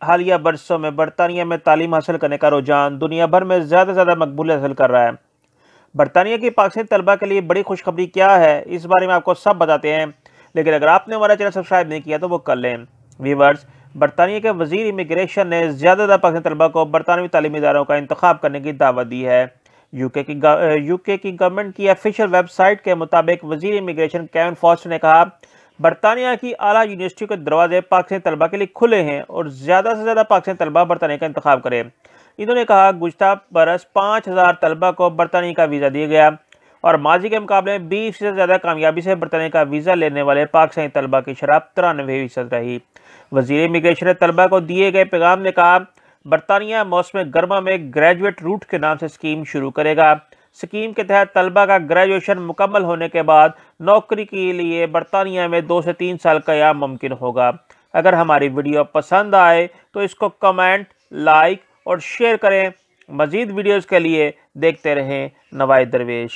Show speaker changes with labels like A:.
A: حالیہ برسوں میں برطانیہ میں تعلیم حاصل کرنے کا رجحان دنیا بھر میں زیادہ سے زیادہ مقبولیت حاصل کر رہا ہے۔ برطانیہ کی پاکستانی طلبہ کے لیے بڑی خوشخبری کیا ہے، اس بارے میں آپ کو سب بتاتے ہیں، لیکن اگر آپ نے ہمارا چینل سبسکرائب نہیں کیا تو وہ کر لیں۔ ویورز، برطانیہ کے وزیر امیگریشن نے زیادہ پاکستانی طلبہ کو برطانوی تعلیمی اداروں کا انتخاب کرنے کی دعوت دی ہے۔ یو کے کی گورنمنٹ کی آفیشیل ویب سائٹ کے مطابق وزیر امیگریشن کیون فاسٹر نے کہا، برطانیہ کی اعلیٰ یونیورسٹیوں کے دروازے پاکستانی طلبہ کے لیے کھلے ہیں اور زیادہ سے زیادہ پاکستانی طلبہ برطانیہ کا انتخاب کریں۔ انہوں نے کہا گزشتہ برس 5000 طلبہ کو برطانیہ کا ویزا دیا گیا اور ماضی کے مقابلے میں 20% سے زیادہ کامیابی سے برطانیہ کا ویزا لینے والے پاکستانی طلبہ کی شرح 93% رہی۔ وزیر امیگریشن نے طلبہ کو دیے گئے پیغام نے کہا، برطانیہ موسم گرما میں گریجویٹ روٹ کے نام سے اسکیم شروع کرے گا۔ اسکیم کے تحت طلبہ کا گریجویشن مکمل ہونے کے بعد نوکری کے لیے برطانیہ میں 2 سے 3 سال قیام ممکن ہوگا۔ اگر ہماری ویڈیو پسند آئے تو اس کو کمنٹ، لائک اور شیئر کریں۔ مزید ویڈیوز کے لیے دیکھتے رہیں نوائے درویش۔